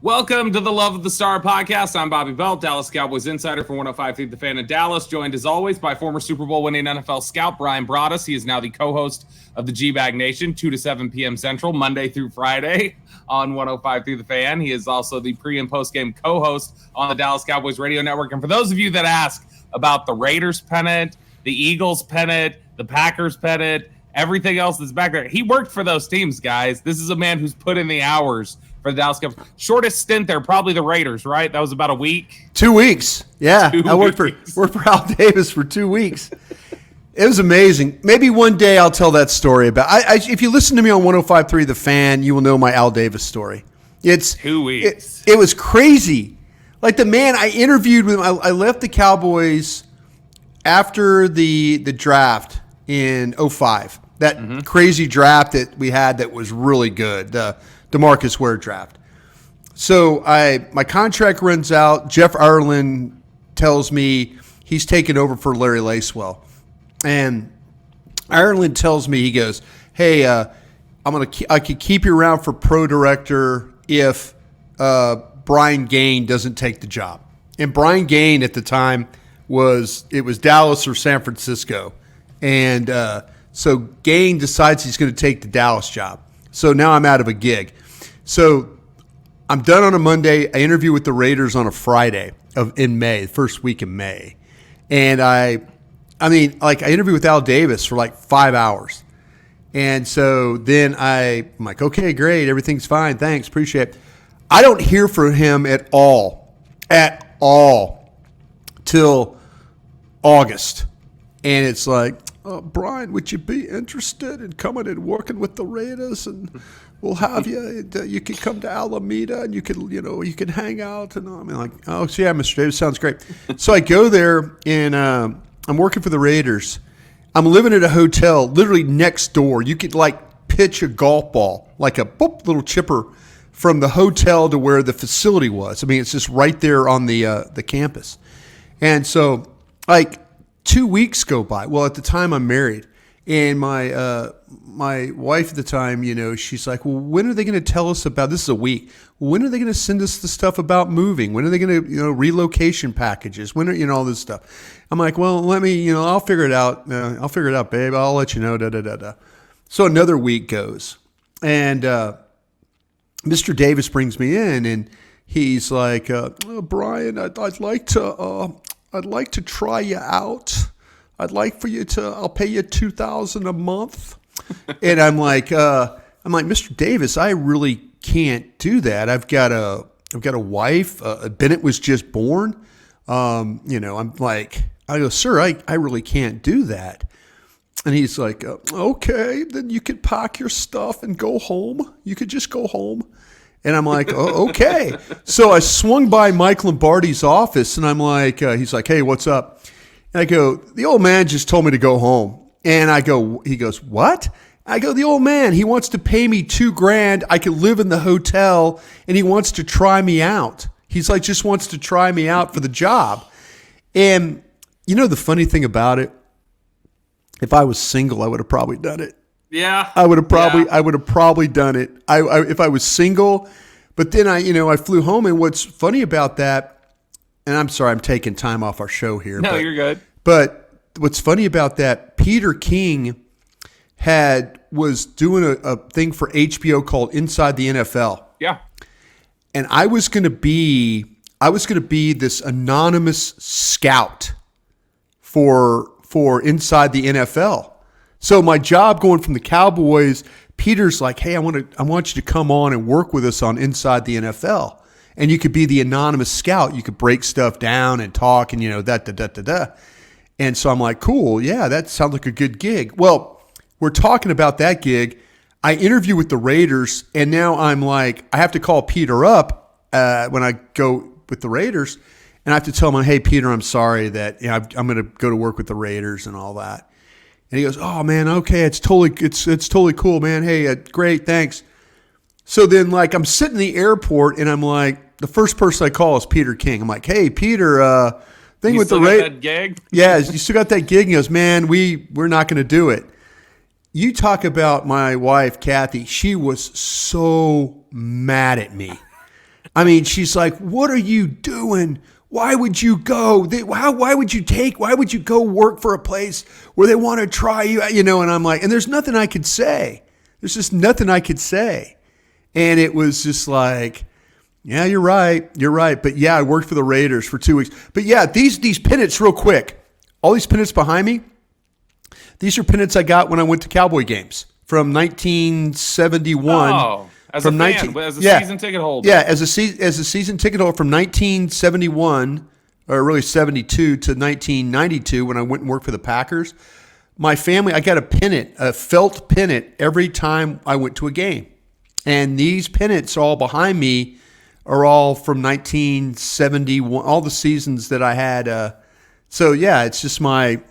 Welcome to the Love of the Star podcast. I'm Bobby Belt, Dallas Cowboys insider for 105.3 The Fan in Dallas, joined as always by former Super Bowl winning NFL scout Brian Broadus. He is now the co-host of the G-Bag Nation, 2 to 7 p.m. Central, Monday through Friday on 105.3 The Fan. He is also the pre- and post-game co-host on the Dallas Cowboys radio network. And for those of you that ask about the Raiders pennant, the Eagles pennant, the Packers pennant, everything else that's back there, he worked for those teams, guys. This is a man who's put in the hours for the Dallas Cowboys. Shortest stint there, probably the Raiders, right? That was about a week. 2 weeks. Yeah. I worked for Al Davis for 2 weeks. It was amazing. Maybe one day I'll tell that story about. If you listen to me on 105.3 The Fan, you will know my Al Davis story. It's 2 weeks. It was crazy. Like the man I interviewed with him, I left the Cowboys after the draft in 2005. That crazy draft that we had that was really good. The DeMarcus Ware draft. So my contract runs out. Jeff Ireland tells me he's taken over for Larry Lacewell. And Ireland tells me, he goes, hey, I could keep you around for pro director if Brian Gaine doesn't take the job. And Brian Gaine at the time was Dallas or San Francisco. And so Gaine decides he's going to take the Dallas job. So now I'm out of a gig. So I'm done on a Monday. I interview with the Raiders on a Friday in May, the first week in May. And I interviewed with Al Davis for like 5 hours. And so then I'm like, okay, great. Everything's fine. Thanks. Appreciate it. I don't hear from him at all, till August. And it's like, Brian, would you be interested in coming and working with the Raiders? And we'll have you. You can come to Alameda, and you can hang out. And I'm like, oh, so yeah, Mr. Davis, sounds great. So I go there, and I'm working for the Raiders. I'm living at a hotel, literally next door. You could like pitch a golf ball, like a little chipper, from the hotel to where the facility was. I mean, it's just right there on the campus. And so, like, 2 weeks go by. Well, at the time I'm married, and my wife at the time, she's like, well, when are they going to tell us about, this is a week, when are they going to send us the stuff about moving? When are they going to, relocation packages? When are, all this stuff? I'm like, well, let me, I'll figure it out. I'll figure it out, babe. I'll let you know, da. So another week goes, and Mr. Davis brings me in, and he's like, Brian, I'd like to try you out. I'd like for you to, I'll pay you $2,000 a month. And I'm like, Mr. Davis, I really can't do that. I've got a wife. Bennett was just born. I'm like, I go, sir, I really can't do that. And he's like, okay, then you could pack your stuff and go home. You could just go home. And I'm like, oh, okay. So I swung by Mike Lombardi's office, and I'm like, he's like, hey, what's up? And I go, the old man just told me to go home. And he goes, what? I go, the old man, he wants to pay me $2,000. I could live in the hotel, and he wants to try me out. He's like, just wants to try me out for the job. And the funny thing about it, if I was single, I would have probably done it. Yeah, I would have probably done it. If I was single, but then I flew home. And what's funny about that, and I'm sorry, I'm taking time off our show here. No, you're good. But what's funny about that, Peter King was doing a thing for HBO called Inside the NFL. Yeah, and I was going to be this anonymous scout for Inside the NFL. So my job going from the Cowboys, Peter's like, hey, I want you to come on and work with us on Inside the NFL. And you could be the anonymous scout. You could break stuff down and talk and, da. And so I'm like, cool. Yeah, that sounds like a good gig. Well, we're talking about that gig. I interview with the Raiders, and now I'm like, I have to call Peter up when I go with the Raiders. And I have to tell him, hey, Peter, I'm sorry that I'm going to go to work with the Raiders and all that. And he goes, oh, man, okay, it's totally cool, man. Hey, great, thanks. So then, like, I'm sitting in the airport, and I'm like, the first person I call is Peter King. I'm like, hey, Peter, thing with the that gig? Yeah, you still got that gig? He goes, man, we're not going to do it. You talk about my wife, Kathy. She was so mad at me. I mean, she's like, what are you doing? Why would you go? Why would you go work for a place where they want to try you? And I'm like, and there's nothing I could say. There's just nothing I could say. And it was just like, yeah, you're right. But yeah, I worked for the Raiders for 2 weeks. But yeah, these pennants real quick. All these pennants behind me, these are pennants I got when I went to Cowboy games from 1971. Oh. As a season ticket holder. Yeah, as a season ticket holder from 1971, or really 72 to 1992 when I went and worked for the Packers. My family, I got a felt pennant every time I went to a game. And these pennants all behind me are all from 1971, all the seasons that I had. So yeah, it's just my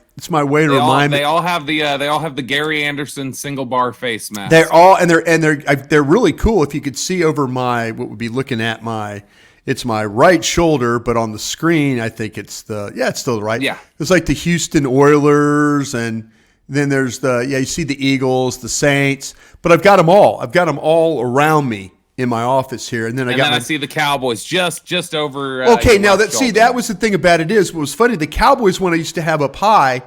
way to remind me. They all have the Gary Anderson single bar face mask. They're really cool. If you could see over what would be looking at it's my right shoulder, but on the screen I think it's still the right. Yeah, it's like the Houston Oilers, and then there's you see the Eagles, the Saints, but I've got them all. I've got them all around me in my office here, and then I see the Cowboys just over. Okay, now that was the thing about it is what was funny. The Cowboys one I used to have up high,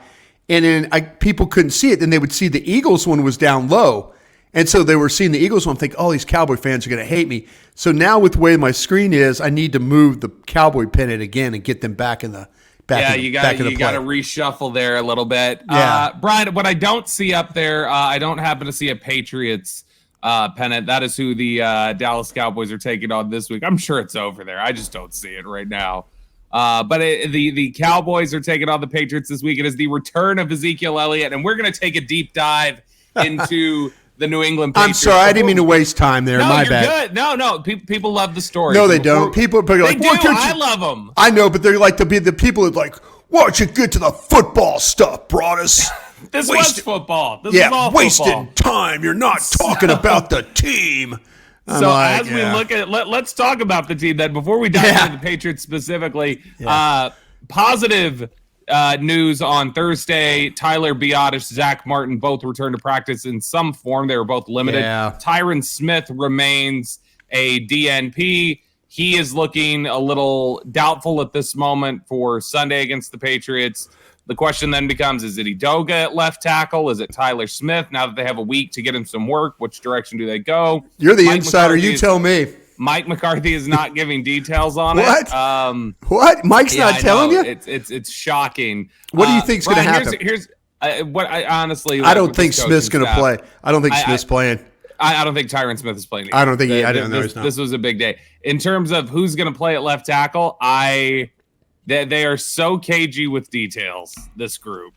and then people couldn't see it. Then they would see the Eagles one was down low, and so they were seeing the Eagles one. Think, oh, these Cowboy fans are going to hate me. So now with the way my screen is, I need to move the Cowboy pennant again and get them back in the. You got to reshuffle there a little bit. Yeah. Brian, what I don't see up there, I don't happen to see a Patriots pennant. That is who the Dallas Cowboys are taking on this week. I'm sure it's over there. I just don't see it right now. But the Cowboys are taking on the Patriots this week. It is the return of Ezekiel Elliott, and we're going to take a deep dive into the New England Patriots. I'm sorry, I didn't mean to waste time there. No, My you're bad. Good. No, people love the story. No, they don't. People are like, they do. I love them. I know, but they're like the people that like, why don't you get to the football stuff, Broadus? This was football. This was all wasting football. Time. You're not talking about the team. As we look at let's talk about the team then before we dive into the Patriots specifically. Positive news on Thursday. Tyler Broadus, Zach Martin both returned to practice in some form. They were both limited. Yeah. Tyron Smith remains a DNP. He is looking a little doubtful at this moment for Sunday against the Patriots. The question then becomes, is it Edoga at left tackle? Is it Tyler Smith? Now that they have a week to get him some work, which direction do they go? You're the insider. You tell me. Mike McCarthy is not giving details on it. What? Mike's not telling you? It's shocking. What do you think's going to happen? Here's what I honestly. I don't think Smith's going to play. I don't think Smith's playing. I don't think Tyron Smith is playing. I don't think I don't know. He's not. This was a big day in terms of who's going to play at left tackle. They are so cagey with details. This group.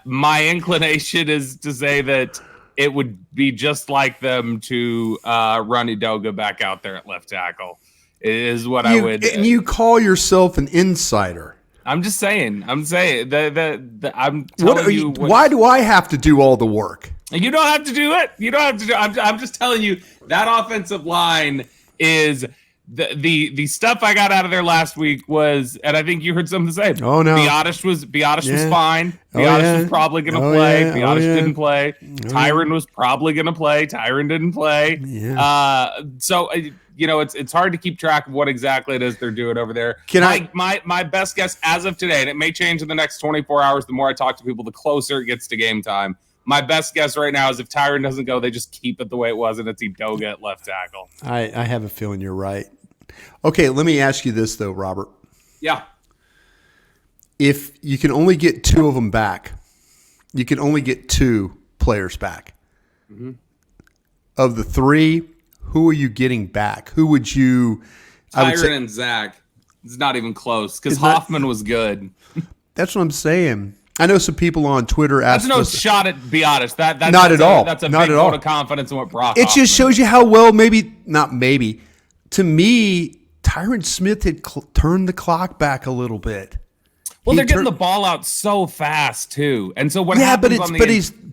My inclination is to say that it would be just like them to run Edoga back out there at left tackle. Is what I would. And you call yourself an insider. I'm just saying. I'm telling you. Why do I have to do all the work? You don't have to do it. You don't have to do it. I'm just telling you that offensive line is the stuff I got out of there last week was, and I think you heard something say. Oh no, Broadus was fine. Broadus was probably going to play. Broadus didn't play. Tyron was probably going to play. Tyron didn't play. Yeah. So it's hard to keep track of what exactly it is they're doing over there. My best guess as of today, and it may change in the next 24 hours. The more I talk to people, the closer it gets to game time. My best guess right now is if Tyron doesn't go, they just keep it the way it was, and it's Edoga at left tackle. I have a feeling you're right. Okay, let me ask you this, though, Robert. Yeah. If you can only get two of them back, you can only get two players back. Mm-hmm. Of the three, who are you getting back? Who would you – Tyron and Zach. It's not even close because Hoffman was good. That's what I'm saying. I know some people on Twitter asked. That's no shot at Broadus. That's not at all. That's a not big at all. vote of confidence in what Brock. It just shows you how well, not maybe. To me, Tyron Smith had turned the clock back a little bit. Well, they're getting the ball out so fast too, and so what happens? He's been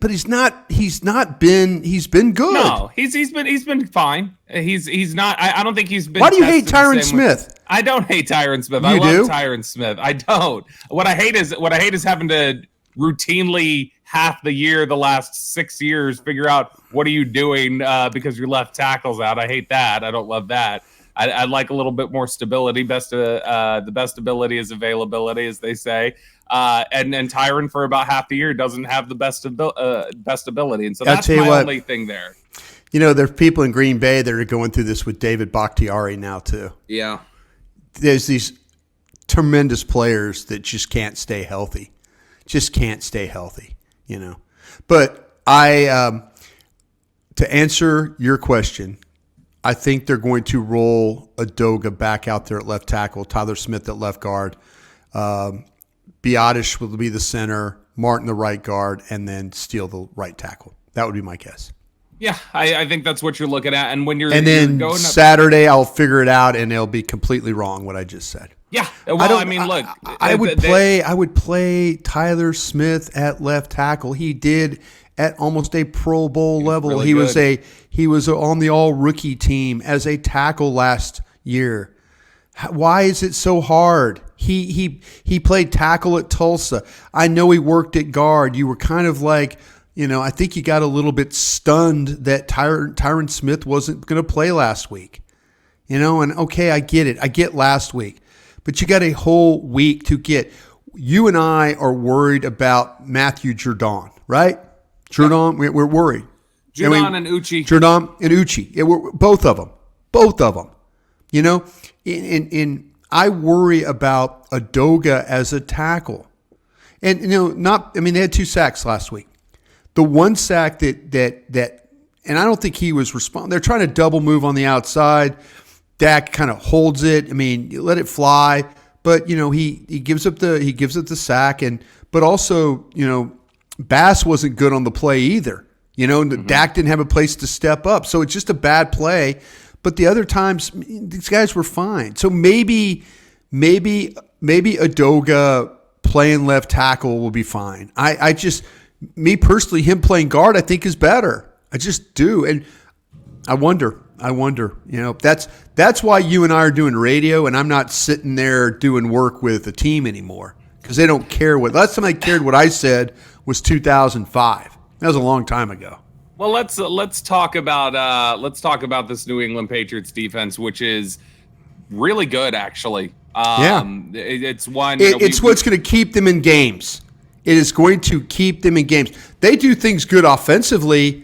good. No, he's been fine. He's not. I don't think he's been. Why do you hate Tyron Smith? I don't hate Tyron Smith. I love Tyron Smith. I don't. What I hate is having to routinely half the year, the last 6 years, figure out what are you doing because your left tackle's out. I hate that. I don't love that. I'd like a little bit more stability. The best ability is availability, as they say. And Tyron for about half the year doesn't have the best ability, and so that's my only thing there. You know, there's people in Green Bay that are going through this with David Bakhtiari now too. Yeah, there's these tremendous players that just can't stay healthy, you know. But to answer your question, I think they're going to roll Udoka back out there at left tackle, Tyler Smith at left guard, Broadus will be the center, Martin the right guard, and then Steele the right tackle. That would be my guess. Yeah, I think that's what you're looking at. And when you're going Saturday, I'll figure it out, and it'll be completely wrong what I just said. Yeah, well, I mean, look, I would play Tyler Smith at left tackle. He did at almost a Pro Bowl level. Really he was on the All Rookie team as a tackle last year. Why is it so hard? He played tackle at Tulsa. I know he worked at guard. You were kind of like, you know, I think you got a little bit stunned that Tyron Smith wasn't going to play last week. You know, and okay, I get it. I get last week. But you got a whole week to get. You and I are worried about Matthew Judon, right? Judon, we're worried. Judon and Uche. Judon and Uche. Yeah, both of them. You know, and I worry about Udoka as a tackle. And, you know, they had 2 sacks last week. The one sack that and I don't think he was responding. They're trying to double move on the outside. Dak kind of holds it. I mean, you let it fly, but you know he gives up the sack, but also, you know, Bass wasn't good on the play either. You know, Dak didn't have a place to step up, so it's just a bad play. But the other times, these guys were fine. So maybe Udoka playing left tackle will be fine. I just, me personally, him playing guard I think is better. I just do, and I wonder. You know, that's why you and I are doing radio, and I'm not sitting there doing work with a team anymore because they don't care what. Last time I cared what I said was 2005. That was a long time ago. Well, let's talk about this New England Patriots defense, which is really good, actually. It's one. It's what's going to keep them in games. It is going to keep them in games. They do things good offensively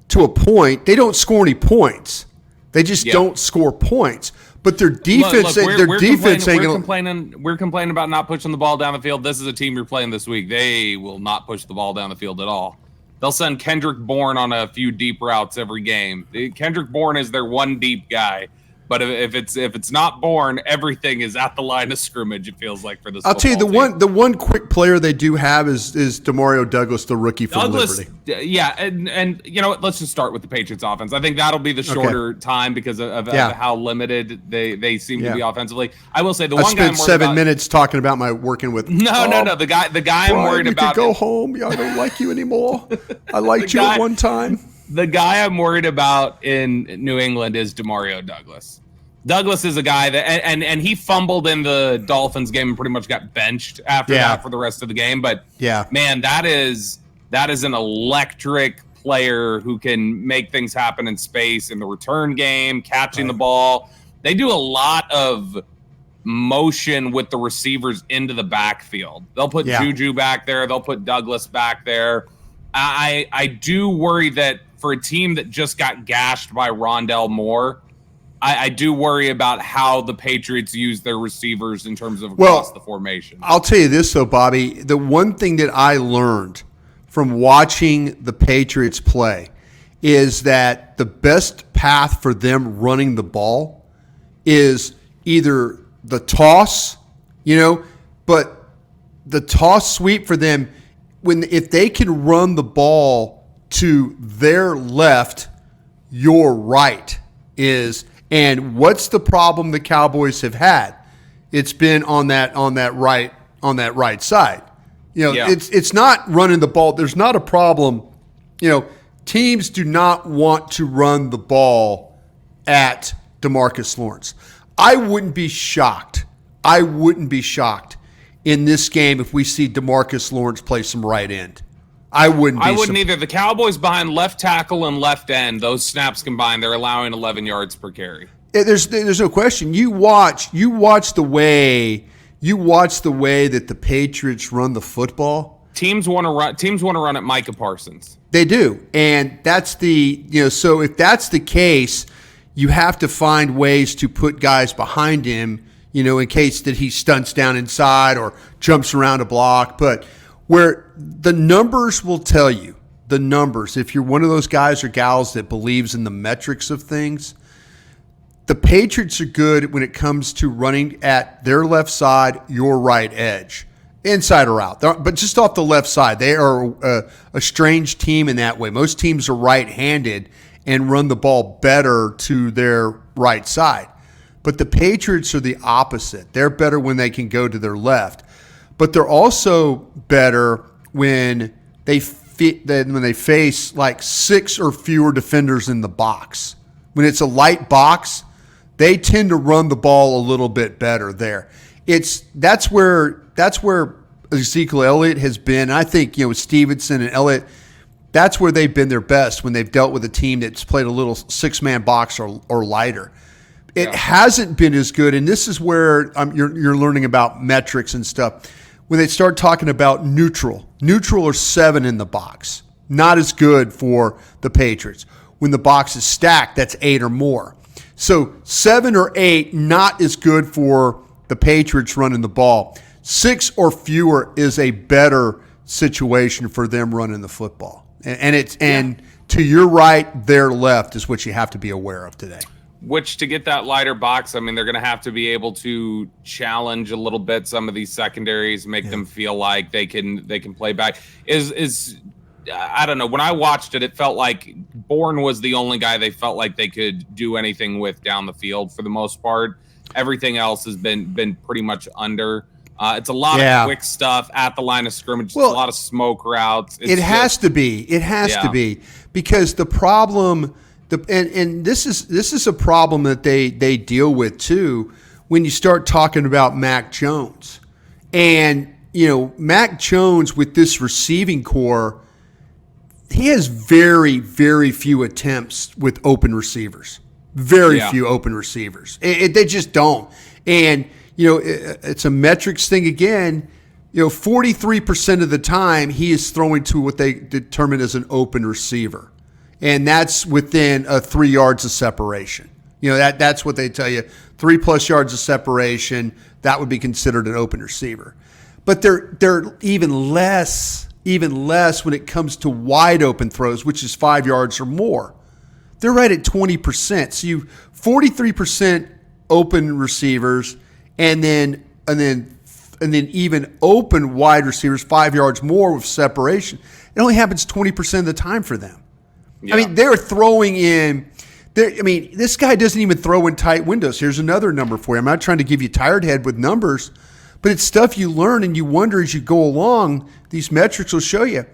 to a point. They don't score any points. They just don't score points. But their defense, we're complaining about not pushing the ball down the field. This is a team you're playing this week. They will not push the ball down the field at all. They'll send Kendrick Bourne on a few deep routes every game. Kendrick Bourne is their one deep guy. But if it's not Bourne, everything is at the line of scrimmage. It feels like for this. I'll tell you the one quick player they do have is Demario Douglas, the rookie from Liberty. Yeah, and you know what? Let's just start with the Patriots offense. I think that'll be the shorter time because of how limited they seem to be offensively. I will say I spent 7 minutes talking about my working with. No. The guy Brian, I'm worried about. You can go home. I don't like you anymore. I liked you at one time. The guy I'm worried about in New England is Demario Douglas. Douglas is a guy that, and he fumbled in the Dolphins game and pretty much got benched after that for the rest of the game. But man, that is an electric player who can make things happen in space in the return game, catching the ball. They do a lot of motion with the receivers into the backfield. They'll put Juju back there. They'll put Douglas back there. I do worry that for a team that just got gashed by Rondell Moore, I do worry about how the Patriots use their receivers in terms of across the formation. I'll tell you this, though, Bobby. The one thing that I learned from watching the Patriots play is that the best path for them running the ball is either the toss, but the toss sweep for them, if they can run the ball to their left, your right is. And what's the problem the Cowboys have had? It's been on that right side. It's not running the ball. There's not a problem. Teams do not want to run the ball at DeMarcus Lawrence. I wouldn't be shocked in this game if we see DeMarcus Lawrence play some right end. I wouldn't either. The Cowboys behind left tackle and left end, those snaps combined, they're allowing 11 yards per carry. There's no question. You watch the way that the Patriots run the football. Teams want to run at Micah Parsons. They do, and that's so if that's the case, you have to find ways to put guys behind him, in case that he stunts down inside or jumps around a block. But where the numbers will tell you, if you're one of those guys or gals that believes in the metrics of things, the Patriots are good when it comes to running at their left side, your right edge, inside or out. But just off the left side, they are a strange team in that way. Most teams are right-handed and run the ball better to their right side. But the Patriots are the opposite. They're better when they can go to their left. But they're also better when they face like 6 or fewer defenders in the box. When it's a light box, they tend to run the ball a little bit better there. That's where Ezekiel Elliott has been. I think, with Stevenson and Elliott, that's where they've been their best when they've dealt with a team that's played a little 6-man box or lighter. It hasn't been as good, and this is where you're learning about metrics and stuff. When they start talking about neutral or 7 in the box, not as good for the Patriots. When the box is stacked, that's 8 or more. So 7 or 8, not as good for the Patriots running the ball. 6 or fewer is a better situation for them running the football. And to your right, their left is what you have to be aware of today. Which, to get that lighter box, I mean, they're going to have to be able to challenge a little bit some of these secondaries, make them feel like they can play back. I don't know. When I watched it, it felt like Bourne was the only guy they felt like they could do anything with down the field for the most part. Everything else has been pretty much under. It's a lot of quick stuff at the line of scrimmage. Well, a lot of smoke routes. It has to be because the problem, and this is a problem that they deal with too when you start talking about Mac Jones. And Mac Jones with this receiving core, he has very, very few attempts with open receivers. Very few open receivers. They just don't. And, it's a metrics thing again. 43% of the time he is throwing to what they determine as an open receiver. And that's within 3 yards of separation. That's what they tell you. 3+ yards of separation, that would be considered an open receiver. But they're even less when it comes to wide open throws, which is 5 yards or more. They're right at 20%. So you 43% open receivers, and then even open wide receivers 5 yards more with separation. It only happens 20% of the time for them. Yeah. I mean, they're throwing in. This guy doesn't even throw in tight windows. Here's another number for you. I'm not trying to give you tired head with numbers, but it's stuff you learn and you wonder as you go along. These metrics will show you.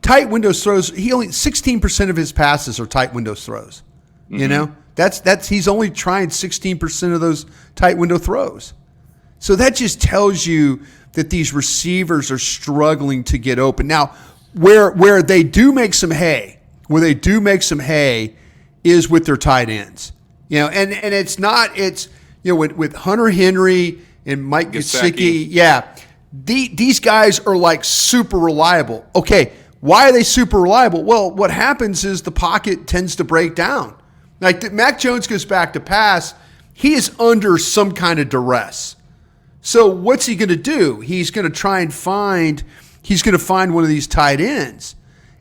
Tight windows throws. He only 16% of his passes are tight windows throws. Mm-hmm. That's he's only trying 16% of those tight window throws. So that just tells you that these receivers are struggling to get open. Now, where they do make some hay, is with their tight ends. And it's with Hunter Henry and Mike Gesicki, these guys are like super reliable. Okay, why are they super reliable? Well, what happens is the pocket tends to break down. Like Mac Jones goes back to pass, he is under some kind of duress. So what's he going to do? He's going to find one of these tight ends.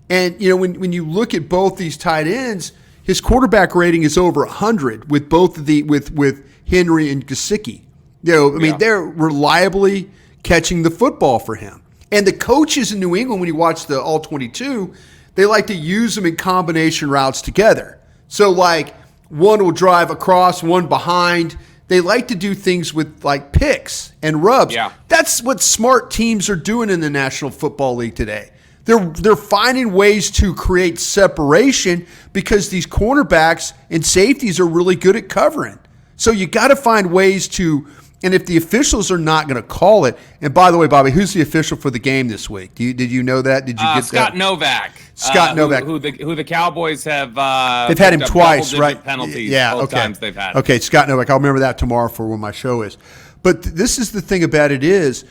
And when you look at both these tight ends, his quarterback rating is over 100 with both of with Henry and Gesicki. They're reliably catching the football for him. And the coaches in New England, when you watch the All-22, they like to use them in combination routes together. So like one will drive across, one behind. They like to do things with like picks and rubs. Yeah. That's what smart teams are doing in the National Football League today. They're finding ways to create separation because these cornerbacks and safeties are really good at covering. So you got to find ways to, and if the officials are not going to call it, and by the way, Bobby, who's the official for the game this week? Did you know that? Did you get Scott that? Novak. Scott Novak, who the Cowboys have. They've had him twice, right? Penalties. Yeah, both okay. times they've had. Okay, Scott Novak. I'll remember that tomorrow for when my show is. But this is the thing about it is,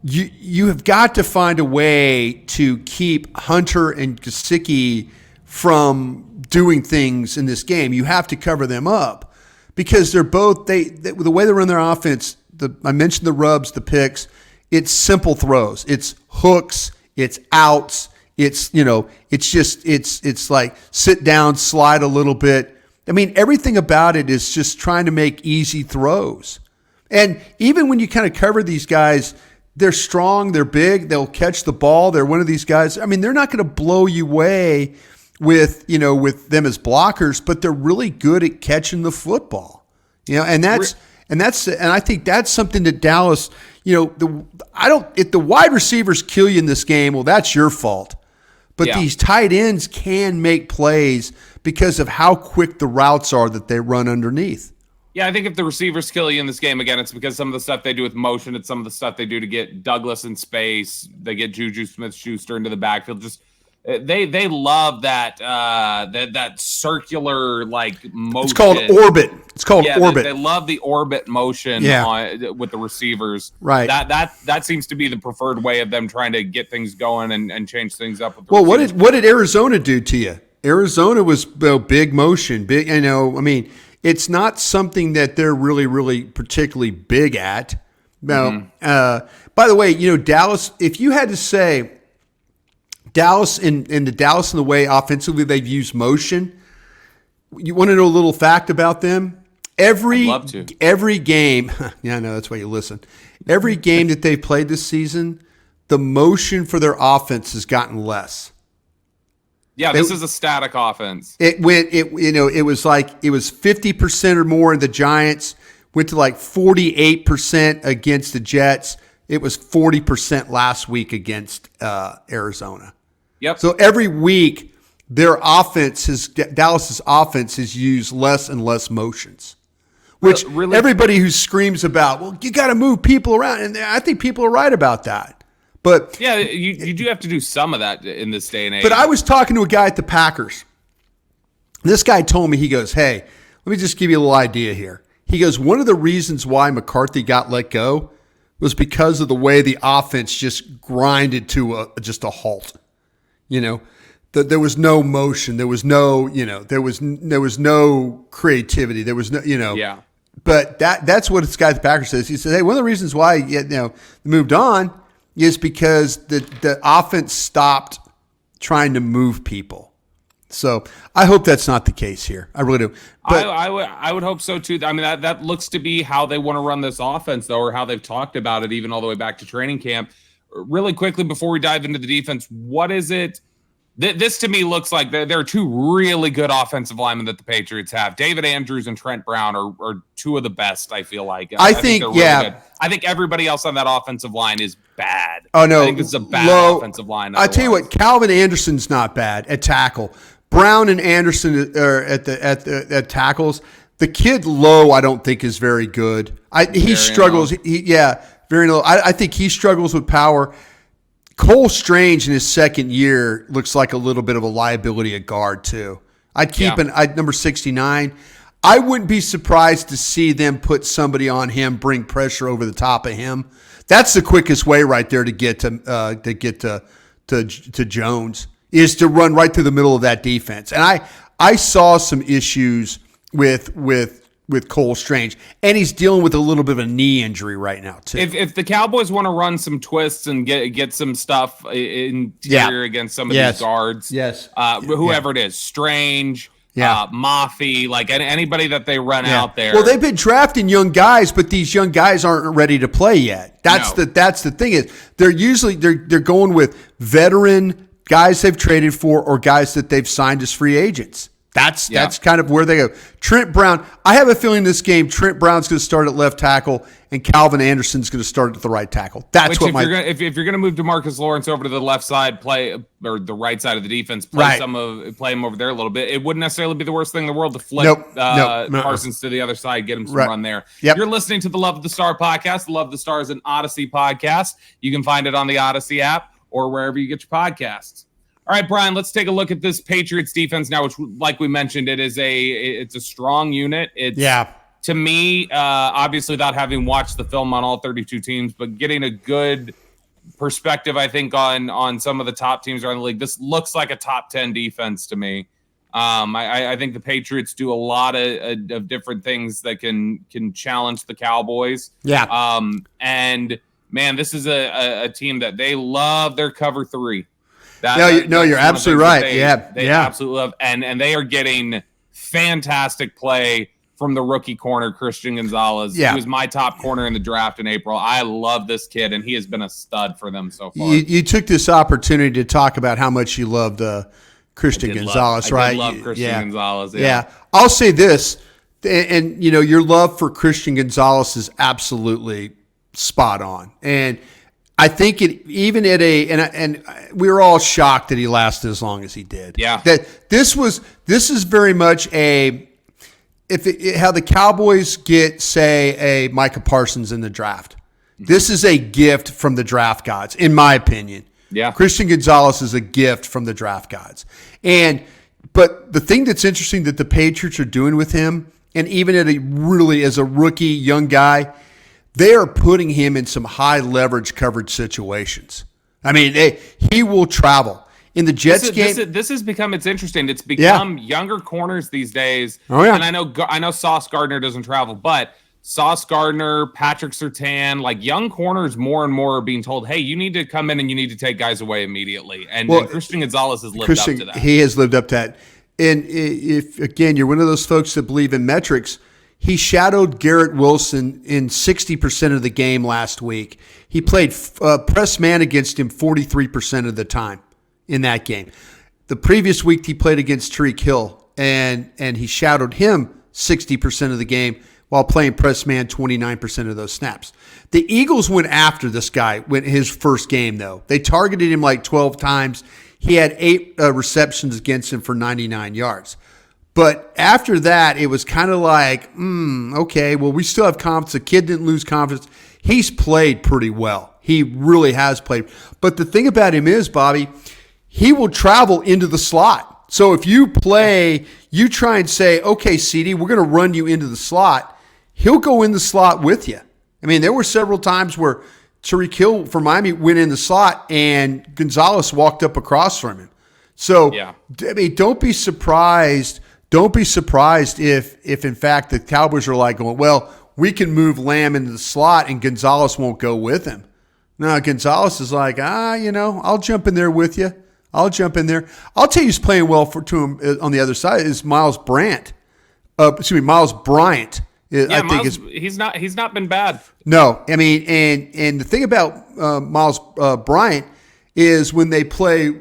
you have got to find a way to keep Hunter and Gesicki from doing things in this game. You have to cover them up because they're both the way they run their offense. I mentioned the rubs, the picks. It's simple throws. It's hooks. It's outs. It's it's like sit down, slide a little bit. I mean, everything about it is just trying to make easy throws. And even when you kind of cover these guys, they're strong, they're big, they'll catch the ball. They're one of these guys. I mean, they're not going to blow you away with them as blockers, but they're really good at catching the football. And I think that's something that Dallas, if the wide receivers kill you in this game, well, that's your fault. But these tight ends can make plays because of how quick the routes are that they run underneath. Yeah, I think if the receivers kill you in this game, again, it's because some of the stuff they do with motion, it's some of the stuff they do to get Douglas in space. They get Juju Smith-Schuster into the backfield. Just they love that circular motion. It's called orbit. Orbit. They love the orbit motion with the receivers. Right. That seems to be the preferred way of them trying to get things going and change things up. With the receivers. What did Arizona do to you? Arizona was big motion. Big. I mean. It's not something that they're really, really particularly big at. Now, by the way, Dallas, if you had to say Dallas in the way offensively they've used motion, you want to know a little fact about them? Every game, yeah, I know, that's why you listen. Every game that they've played this season, the motion for their offense has gotten less. Yeah, this is a static offense. It was 50% or more in the Giants, went to 48% against the Jets. It was 40% last week against Arizona. Yep. So every week Dallas's offense has used less and less motions. Which really, everybody who screams about, well, you got to move people around, and I think people are right about that. But yeah, you do have to do some of that in this day and age. But I was talking to a guy at the Packers. This guy told me, he goes, hey, let me just give you a little idea here. He goes, one of the reasons why McCarthy got let go was because of the way the offense just grinded to just a halt. There was no motion. There was no, there was no creativity. There was no, Yeah. But that's what this guy at the Packers says. He says, hey, one of the reasons why they moved on is because the offense stopped trying to move people. So I hope that's not the case here. I really do. But I would hope so too. I mean, that looks to be how they want to run this offense, though, or how they've talked about it, even all the way back to training camp. Really quickly, before we dive into the defense, what is it? This to me looks like there are two really good offensive linemen that the Patriots have. David Andrews and Trent Brown are two of the best, I feel like. I think they're really good. I think everybody else on that offensive line is bad. Oh, no. I think this is a bad offensive line. I tell you what, Calvin Anderson's not bad at tackle. Brown and Anderson are at tackles. The kid Lowe, I don't think, is very good. He struggles. Very low. I think he struggles with power. Cole Strange in his second year looks like a little bit of a liability at guard too. I'd keep number 69. I wouldn't be surprised to see them put somebody on him, bring pressure over the top of him. That's the quickest way right there to get to Jones, is to run right through the middle of that defense. And I saw some issues with Cole Strange, and he's dealing with a little bit of a knee injury right now too. If the Cowboys want to run some twists and get some stuff interior against some of these guards, whoever it is, Strange, Mafi, anybody that they run out there. Well, they've been drafting young guys, but these young guys aren't ready to play yet. That's the thing is they're going with veteran guys they've traded for or guys that they've signed as free agents. That's kind of where they go. Trent Brown, I have a feeling this game, Trent Brown's going to start at left tackle and Calvin Anderson's going to start at the right tackle. If you're going to move DeMarcus Lawrence over to the left side, or the right side of the defense, play him over there a little bit. It wouldn't necessarily be the worst thing in the world to flip Parsons to the other side, get him some run there. Yep. You're listening to the Love of the Star podcast. The Love of the Star is an Audacy podcast. You can find it on the Audacy app or wherever you get your podcasts. All right, Brian, let's take a look at this Patriots defense now, which, like we mentioned, it's a strong unit. To me, obviously without having watched the film on all 32 teams, but getting a good perspective, I think, on some of the top teams around the league, this looks like a top 10 defense to me. I think the Patriots do a lot of different things that can challenge the Cowboys. Yeah. And man, this is a team that they love their cover three. You're absolutely right. They absolutely love, and they are getting fantastic play from the rookie corner, Christian Gonzalez. Yeah. He was my top corner in the draft in April. I love this kid, and he has been a stud for them so far. You took this opportunity to talk about how much you loved Christian Gonzalez, right? I love Christian Gonzalez. Yeah. I'll say this, and your love for Christian Gonzalez is absolutely spot on. And I think even at and we were all shocked that he lasted as long as he did. Yeah. That this is very much how the Cowboys get, say, a Micah Parsons in the draft. This is a gift from the draft gods, in my opinion. Yeah. Christian Gonzalez is a gift from the draft gods. But the thing that's interesting that the Patriots are doing with him, and even as a rookie young guy, they are putting him in some high leverage coverage situations. I mean, he will travel. In the Jets game, this has become, it's interesting. It's become younger corners these days. Oh, yeah. And I know Sauce Gardner doesn't travel, but Sauce Gardner, Patrick Surtain, like young corners more and more are being told, hey, you need to come in and you need to take guys away immediately. And Christian Gonzalez has lived up to that. He has lived up to that. And if, again, you're one of those folks that believe in metrics, he shadowed Garrett Wilson in 60% of the game last week. He played press man against him 43% of the time in that game. The previous week he played against Tyreek Hill, and he shadowed him 60% of the game while playing press man 29% of those snaps. The Eagles went after this guy his first game, though. They targeted him like 12 times. He had 8 receptions against him for 99 yards. But after that, it was kind of like, okay, well, we still have confidence. The kid didn't lose confidence. He's played pretty well. He really has played. But the thing about him is, Bobby, he will travel into the slot. So if you try and say, okay, CD, we're going to run you into the slot, he'll go in the slot with you. I mean, there were several times where Tyreek Hill from Miami went in the slot and Gonzalez walked up across from him. So, I mean, don't be surprised. Don't be surprised if in fact the Cowboys are like going, well, we can move Lamb into the slot and Gonzalez won't go with him. No, Gonzalez is like, I'll jump in there with you. I'll jump in there. I'll tell you who's playing well to him on the other side is Miles Bryant. Miles Bryant. He's not been bad. No, I mean, and the thing about Miles Bryant is when they play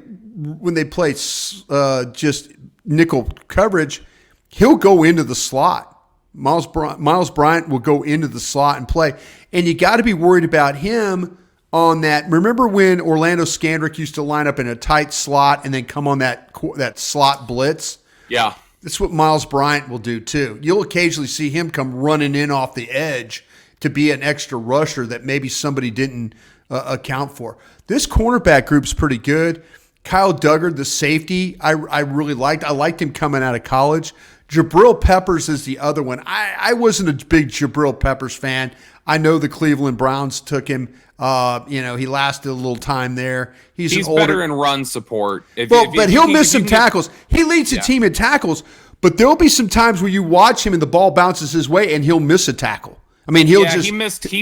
just nickel coverage, he'll go into the slot. Miles Bryant will go into the slot and play, and you got to be worried about him on that. Remember when Orlando Scandrick used to line up in a tight slot and then come on that slot blitz? Yeah. That's what Miles Bryant will do too. You'll occasionally see him come running in off the edge to be an extra rusher that maybe somebody didn't account for. This cornerback group's pretty good. Kyle Duggar, the safety, I really liked. I liked him coming out of college. Jabril Peppers is the other one. I wasn't a big Jabril Peppers fan. I know the Cleveland Browns took him. He lasted a little time there. He's better in run support. But he'll miss some tackles. He leads the team in tackles, but there'll be some times where you watch him and the ball bounces his way and he'll miss a tackle. I mean, he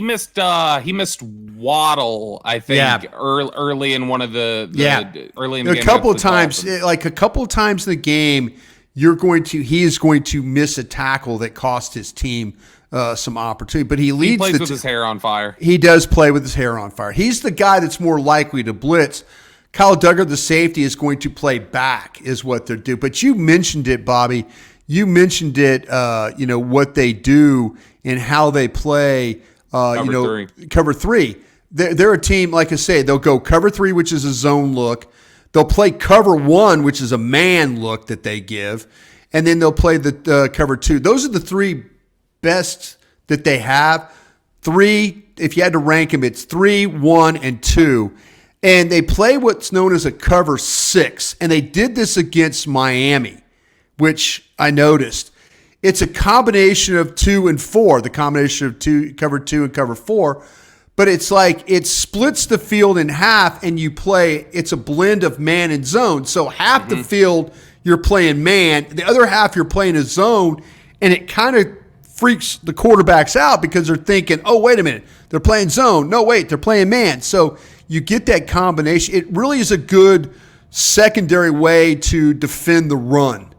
missed Waddle, I think, early in one of the early in the game. A couple of times in the game, he is going to miss a tackle that cost his team some opportunity. But he plays with his hair on fire. He does play with his hair on fire. He's the guy that's more likely to blitz. Kyle Duggar, the safety, is going to play back, is what they're doing. But you mentioned it, Bobby. You mentioned it. What they do and how they play. Cover three. They're a team, like I say, they'll go cover 3, which is a zone look. They'll play cover 1, which is a man look that they give, and then they'll play the cover 2. Those are the 3 best that they have. 3, if you had to rank them, it's 3, 1, and 2. And they play what's known as a cover 6. And they did this against Miami, which I noticed. It's a combination of 2 and 4, the combination of cover 2 and cover 4. But it's like it splits the field in half and you play, it's a blend of man and zone. So half the field you're playing man, the other half you're playing a zone, and it kind of freaks the quarterbacks out because they're thinking, oh, wait a minute, they're playing zone. No, wait, they're playing man. So you get that combination. It really is a good secondary way to defend the run.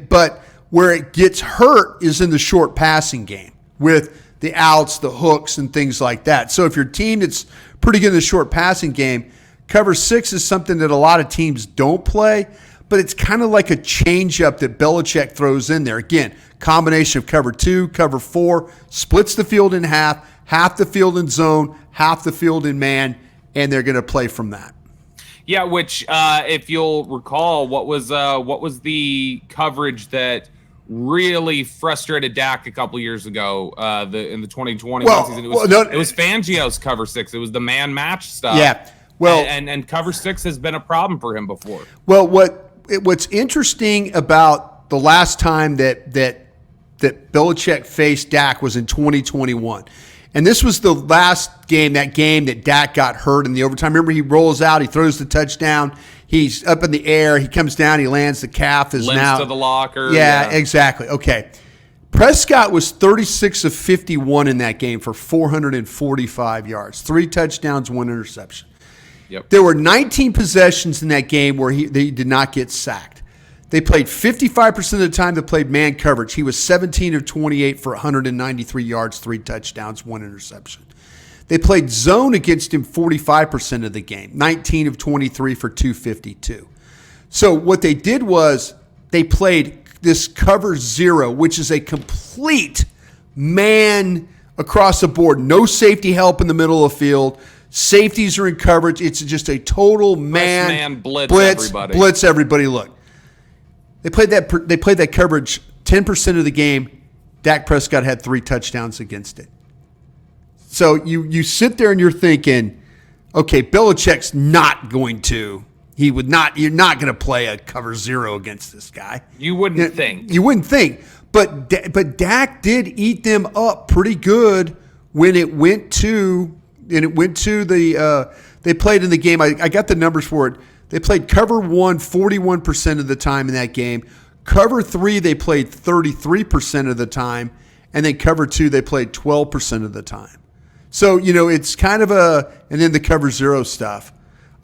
But where it gets hurt is in the short passing game with the outs, the hooks, and things like that. So if your team that's pretty good in the short passing game, cover 6 is something that a lot of teams don't play, but it's kind of like a changeup that Belichick throws in there. Again, combination of cover 2, cover 4, splits the field in half the field in zone, half the field in man, and they're going to play from that. Yeah, which if you'll recall, what was the coverage that really frustrated Dak a couple years ago in the 2021 season? It was Fangio's cover 6. It was the man match stuff. Yeah. Well, and cover 6 has been a problem for him before. Well, what's interesting about the last time that Belichick faced Dak was in 2021. And this was the last game, that Dak got hurt in the overtime. Remember, he rolls out, he throws the touchdown. He's up in the air. He comes down. He lands. The calf is limps to the locker. Yeah, exactly. Okay. Prescott was 36 of 51 in that game for 445 yards, 3 touchdowns, 1 interception. Yep. There were 19 possessions in that game where they did not get sacked. They played 55% of the time they played man coverage. He was 17 of 28 for 193 yards, 3 touchdowns, 1 interception. They played zone against him 45% of the game, 19 of 23 for 252. So what they did was they played this cover 0, which is a complete man across the board. No safety help in the middle of the field. Safeties are in coverage. It's just a total man blitz everybody. Blitz everybody. Look, they played that coverage 10% of the game. Dak Prescott had 3 touchdowns against it. So you sit there and you're thinking, okay, Belichick's not going to. You're not going to play a cover 0 against this guy. You wouldn't think. You wouldn't think. But Dak did eat them up pretty good when it went to the they played in the game. I got the numbers for it. They played cover 1 41% of the time in that game. Cover 3 they played 33% of the time, and then cover 2 they played 12% of the time. So, it's kind of and then the cover 0 stuff.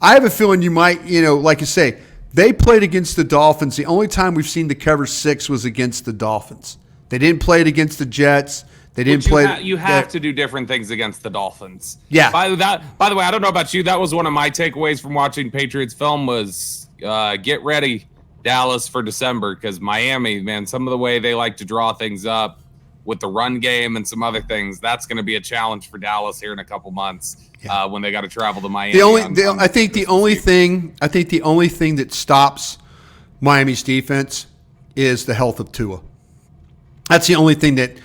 I have a feeling you might, like I say, they played against the Dolphins. The only time we've seen the cover 6 was against the Dolphins. They didn't play it against the Jets. They didn't play. You have to do different things against the Dolphins. Yeah. By the way, I don't know about you. That was one of my takeaways from watching Patriots film was get ready, Dallas, for December, because Miami, man, some of the way they like to draw things up with the run game and some other things, that's going to be a challenge for Dallas here in a couple months when they got to travel to Miami. I think the only thing that stops Miami's defense is the health of Tua. That's the only thing that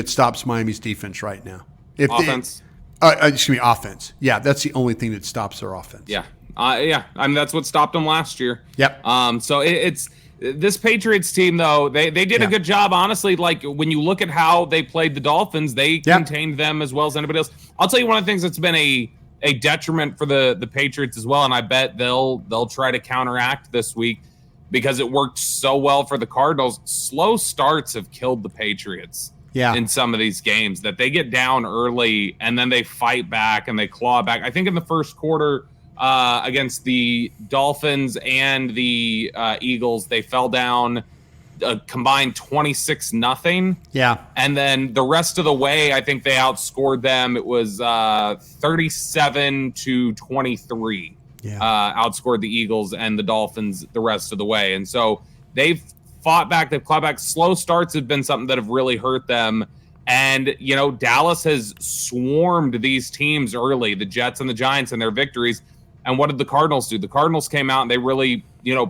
stops Miami's defense right now. Offense. Offense. Yeah, that's the only thing that stops their offense. Yeah. I mean, that's what stopped them last year. Yep. So it's this Patriots team, though, they did a good job, honestly. Like, when you look at how they played the Dolphins, they contained them as well as anybody else. I'll tell you one of the things that's been a detriment for the Patriots as well, and I bet they'll try to counteract this week because it worked so well for the Cardinals. Slow starts have killed the Patriots in some of these games, that they get down early and then they fight back and they claw back. I think in the first quarter against the Dolphins and the Eagles, they fell down a combined 26-0. Yeah. And then the rest of the way, I think they outscored them. It was 37-23. Outscored the Eagles and the Dolphins the rest of the way. And so they've fought back, they've clawed back. Slow starts have been something that have really hurt them. And, Dallas has swarmed these teams early, the Jets and the Giants, in their victories. And what did the Cardinals do? The Cardinals came out and they really,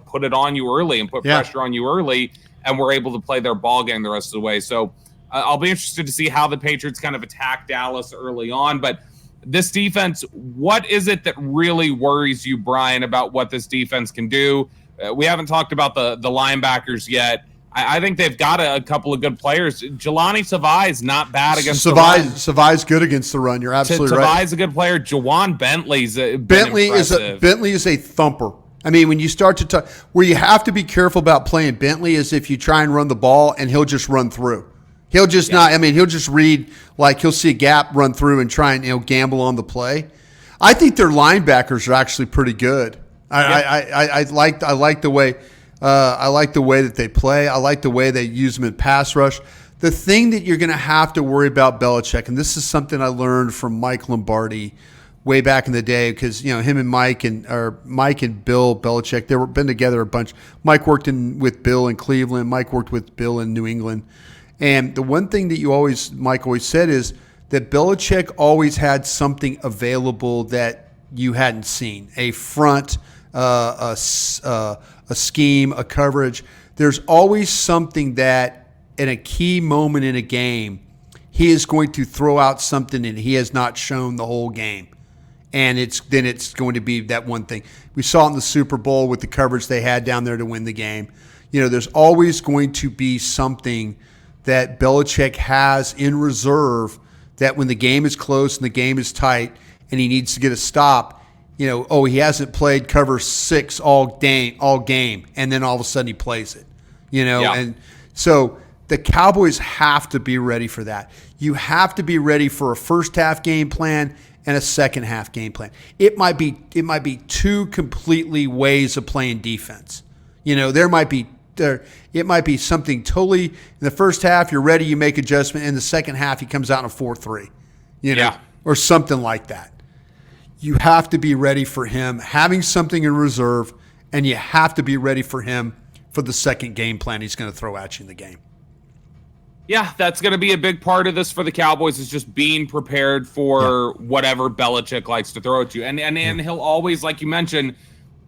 put it on you early and put pressure on you early, and were able to play their ball game the rest of the way. So I'll be interested to see how the Patriots kind of attack Dallas early on. But this defense, what is it that really worries you, Brian, about what this defense can do? We haven't talked about the linebackers yet. I think they've got a couple of good players. Jelani Savai's not bad against the run. Savai's good against the run. You're absolutely right. Savai's a good player. Jawan Bentley is a thumper. I mean, when you start to talk, where you have to be careful about playing Bentley is if you try and run the ball and he'll just run through. He'll just he'll just read, like he'll see a gap, run through and try and gamble on the play. I think their linebackers are actually pretty good. I like the way that they play. I like the way they use them in pass rush. The thing that you're going to have to worry about Belichick, and this is something I learned from Mike Lombardi way back in the day, because him and Mike and Bill Belichick, they've been together a bunch. Mike worked with Bill in Cleveland. Mike worked with Bill in New England. And the one thing that Mike always said is that Belichick always had something available that you hadn't seen: a front, a scheme, a coverage. There's always something that, in a key moment in a game, he is going to throw out something that he has not shown the whole game. And it's going to be that one thing. We saw it in the Super Bowl with the coverage they had down there to win the game. There's always going to be something that Belichick has in reserve that when the game is close and the game is tight and he needs to get a stop, he hasn't played cover 6 all game, and then all of a sudden he plays it. And so the Cowboys have to be ready for that. You have to be ready for a first half game plan and a second half game plan. It might be two completely ways of playing defense. It might be something totally, in the first half you're ready, you make adjustment, in the second half he comes out in a 4-3. Or something like that. You have to be ready for him having something in reserve, and you have to be ready for him for the second game plan he's going to throw at you in the game. Yeah, that's going to be a big part of this for the Cowboys, is just being prepared for whatever Belichick likes to throw at you. And he'll always, like you mentioned,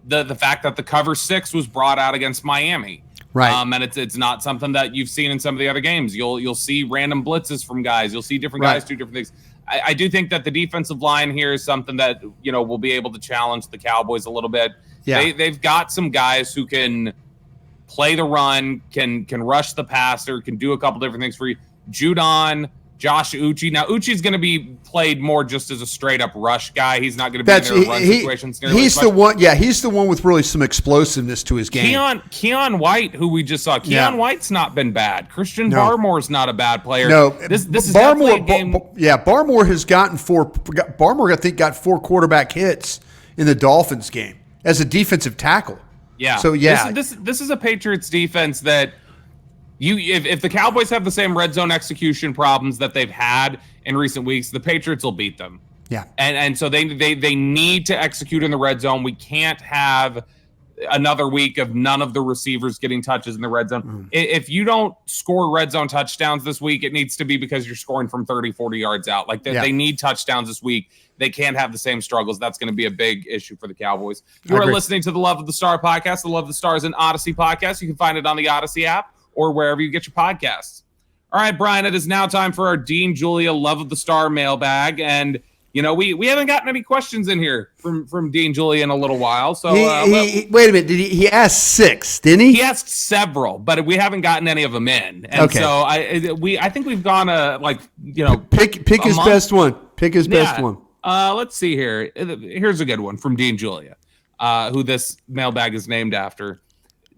the fact that the cover 6 was brought out against Miami. Right. And it's not something that you've seen in some of the other games. You'll see random blitzes from guys. You'll see different guys do different things. I do think that the defensive line here is something that, will be able to challenge the Cowboys a little bit. Yeah. They've got some guys who can play the run, can rush the passer, can do a couple different things for you. Judon, Josh Uche. Now, Uche's going to be played more just as a straight-up rush guy. He's not going to be in their run situations. He's the one. Yeah, he's the one with really some explosiveness to his game. Keon White, who we just saw. Keon White's not been bad. Christian Barmore's not a bad player. No, this is definitely a game. Barmore has gotten Barmore, I think, got 4 quarterback hits in the Dolphins game as a defensive tackle. Yeah. So this is a Patriots defense that. If the Cowboys have the same red zone execution problems that they've had in recent weeks, the Patriots will beat them. Yeah. And so they need to execute in the red zone. We can't have another week of none of the receivers getting touches in the red zone. If you don't score red zone touchdowns this week, it needs to be because you're scoring from 30, 40 yards out. They need touchdowns this week. They can't have the same struggles. That's going to be a big issue for the Cowboys. You are listening to the Love of the Star podcast. The Love of the Star is an Audacy podcast. You can find it on the Audacy app or wherever you get your podcasts. All right, Brian, it is now time for our Dean Julia Love of the Star mailbag. And, we haven't gotten any questions in here from Dean Julia in a little while. So wait a minute. He asked 6, didn't he? He asked several, but we haven't gotten any of them in. And so I think we've gone pick his best one. Pick his best one. Let's see here. Here's a good one from Dean Julia, who this mailbag is named after.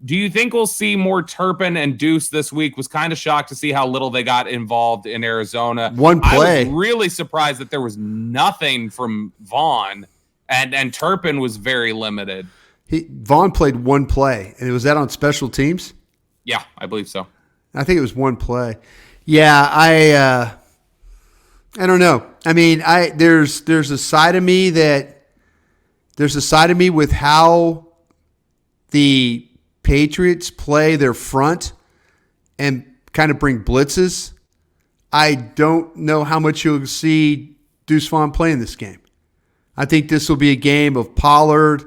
Do you think we'll see more Turpin and Deuce this week? Was kind of shocked to see how little they got involved in Arizona. One play. I was really surprised that there was nothing from Vaughn, and Turpin was very limited. Vaughn played one play, and was that on special teams? Yeah, I believe so. I think it was one play. Yeah, I don't know. I mean, there's a side of me with how the Patriots play their front and kind of bring blitzes. I don't know how much you'll see Deuce Vaughn play in this game. I think this will be a game of Pollard,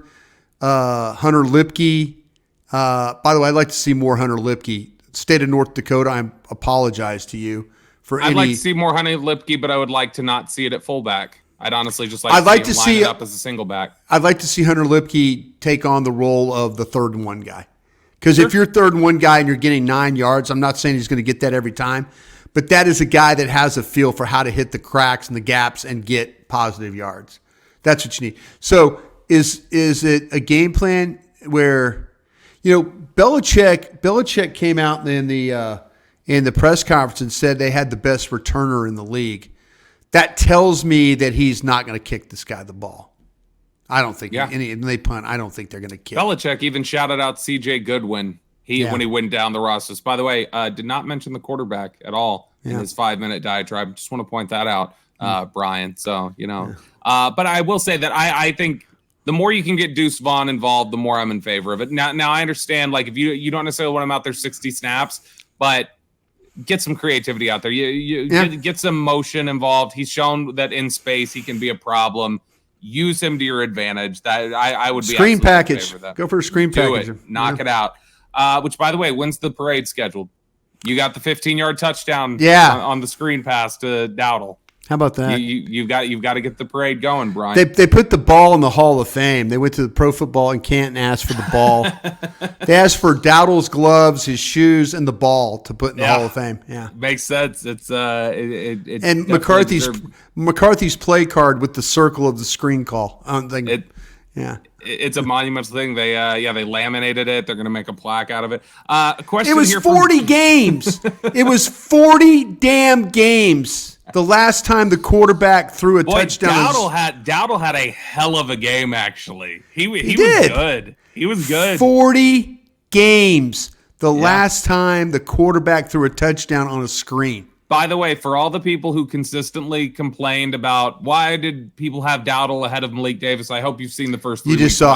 Hunter Lipke. By the way, I'd like to see more Hunter Lipke. State of North Dakota, I apologize to you for I'd like to see more Hunter Lipke, but I would like to not see it at fullback. I'd honestly just I'd like to line see it up as a single back. I'd like to see Hunter Lipke take on the role of the 3rd and 1 guy. Because if you're 3rd and 1 guy and you're getting 9 yards, I'm not saying he's going to get that every time, but that is a guy that has a feel for how to hit the cracks and the gaps and get positive yards. That's what you need. So is it a game plan where, Belichick came out in the press conference and said they had the best returner in the league. That tells me that he's not going to kick this guy the ball. I don't think when they punt, I don't think they're going to kick. Belichick even shouted out C.J. Goodwin when he went down the rosters. By the way, did not mention the quarterback at all in his 5-minute diatribe. Just want to point that out, Brian. So, but I will say that I think the more you can get Deuce Vaughn involved, the more I'm in favor of it. Now I understand, like, if you don't necessarily want him out there 60 snaps, but get some creativity out there. Get some motion involved. He's shown that in space he can be a problem. Use him to your advantage. That I would be screen package. Go for a screen package. Knock it out. Which, by the way, when's the parade scheduled? You got the 15-yard touchdown on the screen pass to Dowdle. How about that? You've got to get the parade going, Brian. They put the ball in the Hall of Fame. They went to the Pro Football in Canton and asked for the ball. They asked for Dowdle's gloves, his shoes, and the ball to put in the Hall of Fame. Yeah, makes sense. It's and McCarthy's play card with the circle of the screen call. It's a monumental thing. They laminated it. They're going to make a plaque out of it. Question. It was 40 games. It was 40 damn games. The last time the quarterback threw a touchdown. Dowdle had a hell of a game, actually. He was good. He was good. 40 games. The last time the quarterback threw a touchdown on a screen. By the way, for all the people who consistently complained about why did people have Dowdle ahead of Malik Davis, I hope you've seen the first 3 weeks. You just saw,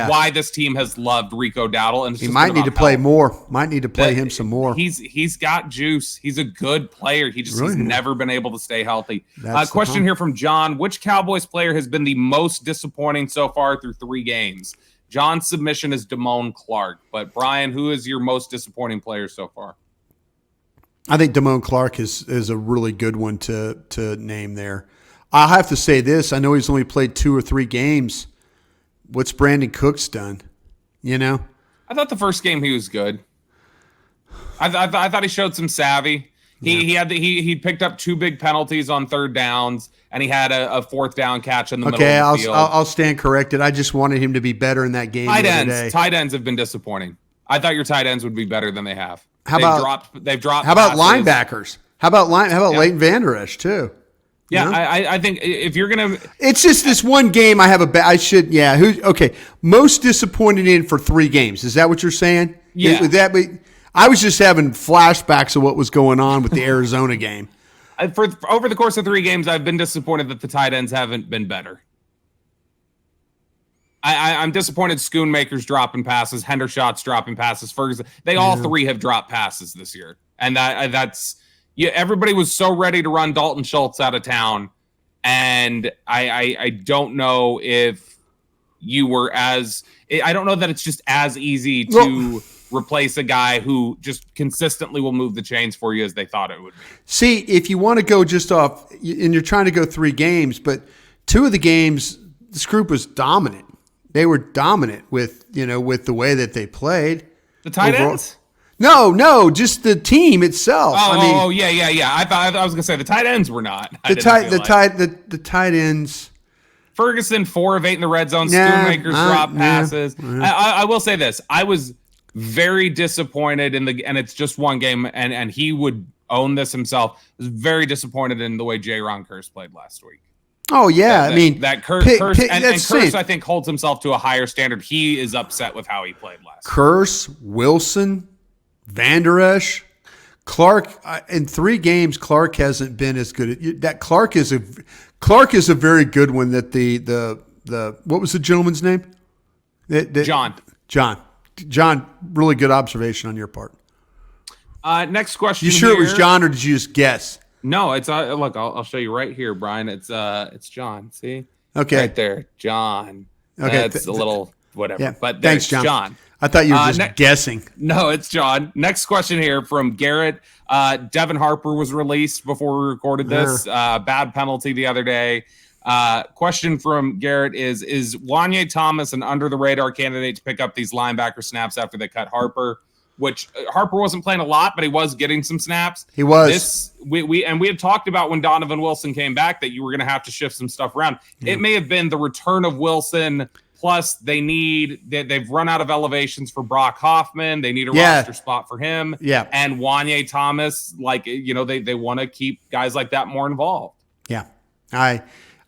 why this team has loved Rico Dowdle. And he might need to play more. Might need to play him some more. He's got juice. He's a good player. He's never been able to stay healthy. Question here from John. Which Cowboys player has been the most disappointing so far through 3 games? John's submission is Damone Clark. But, Brian, who is your most disappointing player so far? I think Damone Clark is a really good one to name there. I'll have to say this. I know he's only played 2 or 3 games. What's Brandon Cooks done? I thought the first game he was good. I thought he showed some savvy. He picked up 2 big penalties on 3rd downs, and he had a 4th down catch in the middle of the field. I'll stand corrected. I just wanted him to be better in that game. Tight ends have been disappointing. I thought your tight ends would be better than they have. They've dropped. How about linebackers? How about Leighton Vander Esch too? Yeah, I think if you're gonna, it's just this one game. Most disappointed in for 3 games. Is that what you're saying? Yeah. I was just having flashbacks of what was going on with the Arizona game. Over the course of 3 games, I've been disappointed that the tight ends haven't been better. I'm disappointed Schoonmaker's dropping passes, Hendershot's dropping passes, Ferguson. They all 3 have dropped passes this year. And that's everybody was so ready to run Dalton Schultz out of town. And I don't know if you were I don't know that it's just as easy to replace a guy who just consistently will move the chains for you as they thought it would be. See, if you want to go just off, and you're trying to go 3 games, but 2 of the games, this group was dominant. They were dominant with the way that they played. The tight ends? No, just the team itself. Yeah. I was gonna say the tight ends were not. The tight ends. Ferguson 4 of 8 in the red zone. Schoonmaker's drop passes. I will say this: I was very disappointed and it's just one game, and he would own this himself. I was very disappointed in the way J-Ron Kearse played last week. Oh yeah, Kearse I think holds himself to a higher standard. He is upset with how he played last. Kearse, Wilson, Vander Esch, Clark. In 3 games, Clark hasn't been as good. That Clark is a very good one. That the what was the gentleman's name? John. Really good observation on your part. Next question. You sure it was John, or did you just guess? No, it's look. I'll show you right here, Brian. It's John. See? Okay. Right there, John. Okay, that's a little whatever. Yeah. But thanks, John. I thought you were just guessing. No, it's John. Next question here from Garrett. Devin Harper was released before we recorded this. Bad penalty the other day. Question from Garrett is Wanye Thomas an under-the-radar candidate to pick up these linebacker snaps after they cut Harper? Which Harper wasn't playing a lot, but he was getting some snaps. He was. We had talked about when Donovan Wilson came back that you were going to have to shift some stuff around. Yeah. It may have been the return of Wilson, plus they've run out of elevations for Brock Hoffman. They need a roster spot for him. Yeah. And Wanye Thomas, they want to keep guys like that more involved. Yeah. I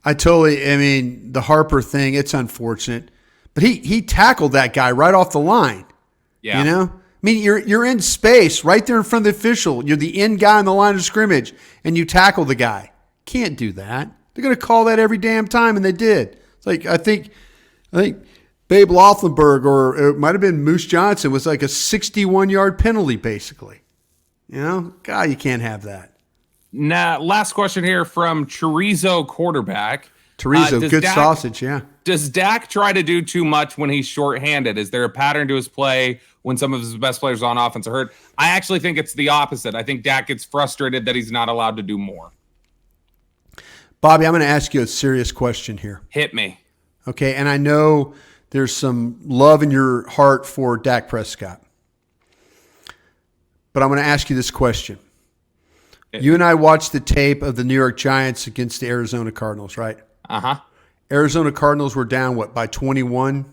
mean, the Harper thing, it's unfortunate. But he tackled that guy right off the line. Yeah. You know? I mean, you're in space right there in front of the official. You're the end guy on the line of scrimmage, and you tackle the guy. Can't do that. They're going to call that every damn time, and they did. It's like I think Babe Laufenberg, or it might have been Moose Johnson, was like a 61-yard penalty, basically. You know? God, you can't have that. Now, last question here from Chorizo Quarterback. Chorizo, good sausage, yeah. Does Dak try to do too much when he's shorthanded? Is there a pattern to his play when some of his best players on offense are hurt? I actually think it's the opposite. I think Dak gets frustrated that he's not allowed to do more. Bobby, I'm going to ask you a serious question here. Hit me. Okay, and I know there's some love in your heart for Dak Prescott. But I'm going to ask you this question. You and I watched the tape of the New York Giants against the Arizona Cardinals, right? Uh-huh. Arizona Cardinals were down, by 21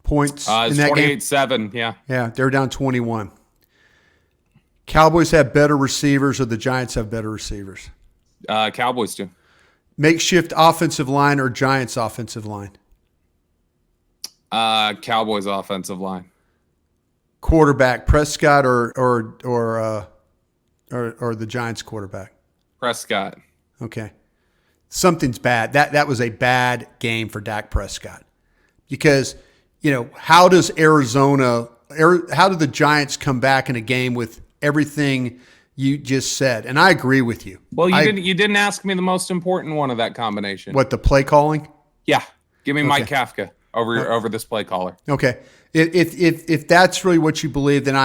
points in that game? 28-7, yeah. Yeah, they were down 21. Cowboys have better receivers, or the Giants have better receivers? Cowboys do. Makeshift offensive line or Giants offensive line? Cowboys offensive line. Quarterback, Prescott or the Giants quarterback? Prescott. Okay. Something's bad. That was a bad game for Dak Prescott. Because, how does how do the Giants come back in a game with everything you just said? And I agree with you. Well, you didn't ask me the most important one of that combination. What, the play calling? Yeah. Give me Mike Kafka over this play caller. Okay. If that's really what you believe, then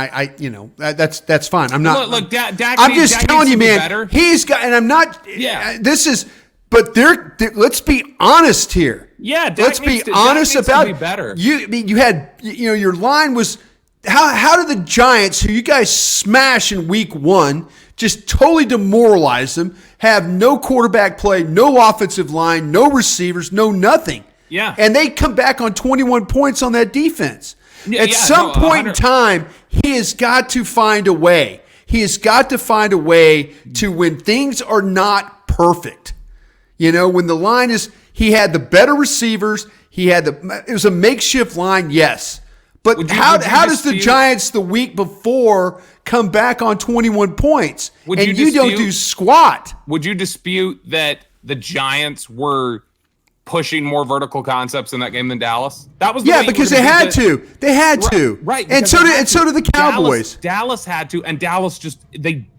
that's fine. I'm not. Look, Dak. I'm just telling you, man. Better. He's got, and I'm not. Yeah. This is. But let's be honest here. Yeah. Let's be honest about. Be better. You had your line was. How did the Giants, who you guys smash in week 1, just totally demoralize them? Have no quarterback play, no offensive line, no receivers, no nothing. Yeah. And they come back on 21 points on that defense. At some point in time, he has got to find a way. He has got to find a way to, when things are not perfect, when the line is, he had the better receivers, it was a makeshift line, yes. But how does the Giants the week before come back on 21 points and you don't do squat? Would you dispute that the Giants were pushing more vertical concepts in that game than Dallas? That was because they had to. They had to. Right. And so did the Cowboys. Dallas had to, and Dallas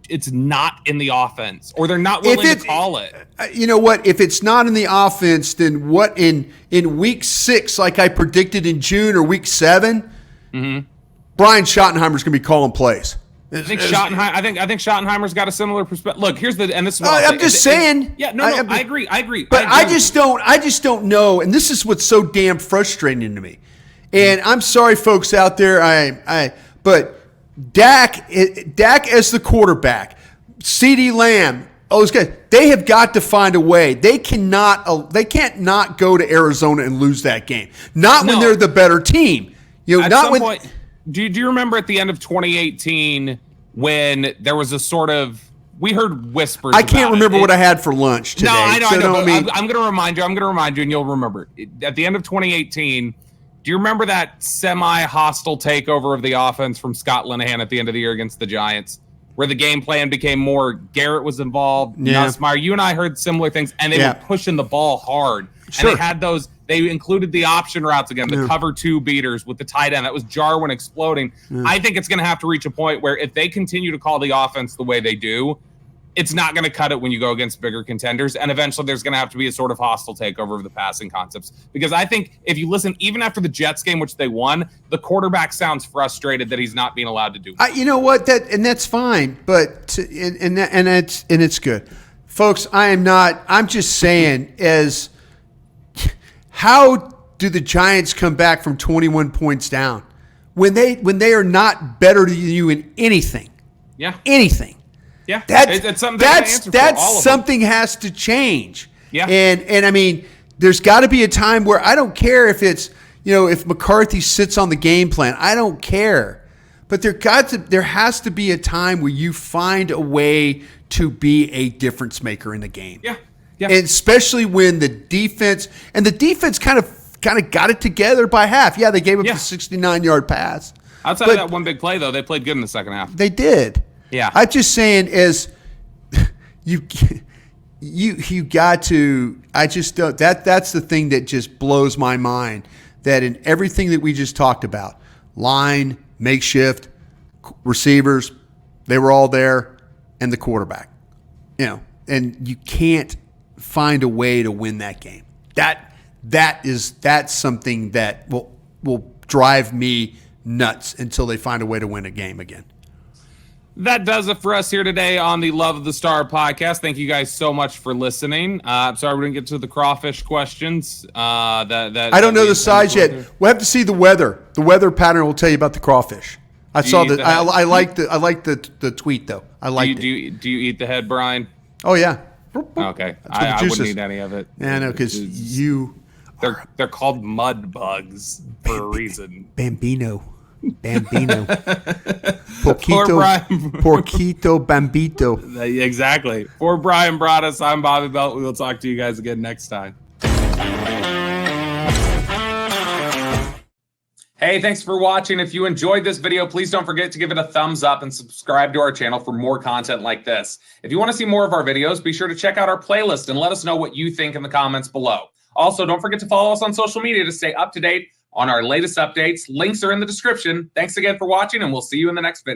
it's not in the offense, or they're not willing to call it. You know what? If it's not in the offense, then what in week 6, like I predicted in June, or week 7, Brian Schottenheimer's going to be calling plays. I think Schottenheimer's got a similar perspective. Look, here's and this is what I'm just saying. I agree. But I just don't know, and this is what's so damn frustrating to me. And I'm sorry, folks out there. But Dak as the quarterback, CeeDee Lamb, those guys, they have got to find a way. They can't not go to Arizona and lose that game. When they're the better team. At some point, do you remember at the end of 2018 when there was a sort of, we heard whispers? I can't remember what I had for lunch today. No, I know. I'm going to remind you, and you'll remember. At the end of 2018, do you remember that semi-hostile takeover of the offense from Scott Linehan at the end of the year against the Giants, where the game plan became more Garrett was involved, Nussmeier? You and I heard similar things, and they were pushing the ball hard. Sure. And they had those. They included the option routes again, the cover 2 beaters with the tight end. That was Jarwin exploding. I think it's going to have to reach a point where if they continue to call the offense the way they do, it's not going to cut it when you go against bigger contenders. And eventually there's going to have to be a sort of hostile takeover of the passing concepts. Because I think if you listen, even after the Jets game, which they won, the quarterback sounds frustrated that he's not being allowed to do it. You know what? That's fine. But it's good. Folks, I'm just saying, as How do the Giants come back from 21 points down when they are not better than you in anything? Yeah. Anything. Yeah. It's something that's something has to change. Yeah. And I mean, there's got to be a time where I don't care if it's, if McCarthy sits on the game plan. I don't care. But there has to be a time where you find a way to be a difference maker in the game. Yeah. Yeah. And especially when the defense kind of got it together by half. Yeah, they gave up the 69-yard pass. Outside of that one big play, though, they played good in the second half. They did. Yeah. I'm just saying, as you got to. I just don't. That's the thing that just blows my mind. That in everything that we just talked about, line, makeshift, receivers, they were all there, and the quarterback. And you can't find a way to win that game. That's something that will drive me nuts until they find a way to win a game again. That does it for us here today on the Love of the Star podcast. Thank you guys so much for listening. I'm sorry we didn't get to the crawfish questions. I don't know the size yet. We'll have to see the weather. The weather pattern will tell you about the crawfish. I saw that. I like the tweet though. I like it. Do you eat the head, Brian? Oh yeah. Okay. I wouldn't eat any of it. Yeah, I know, because they're called mud bugs for a reason. Bambino. Porquito Bambito. Exactly. For Brian Broadus, I'm Bobby Belt. We will talk to you guys again next time. Hey, thanks for watching. If you enjoyed this video, please don't forget to give it a thumbs up and subscribe to our channel for more content like this. If you want to see more of our videos, be sure to check out our playlist and let us know what you think in the comments below. Also, don't forget to follow us on social media to stay up to date on our latest updates. Links are in the description. Thanks again for watching, and we'll see you in the next video.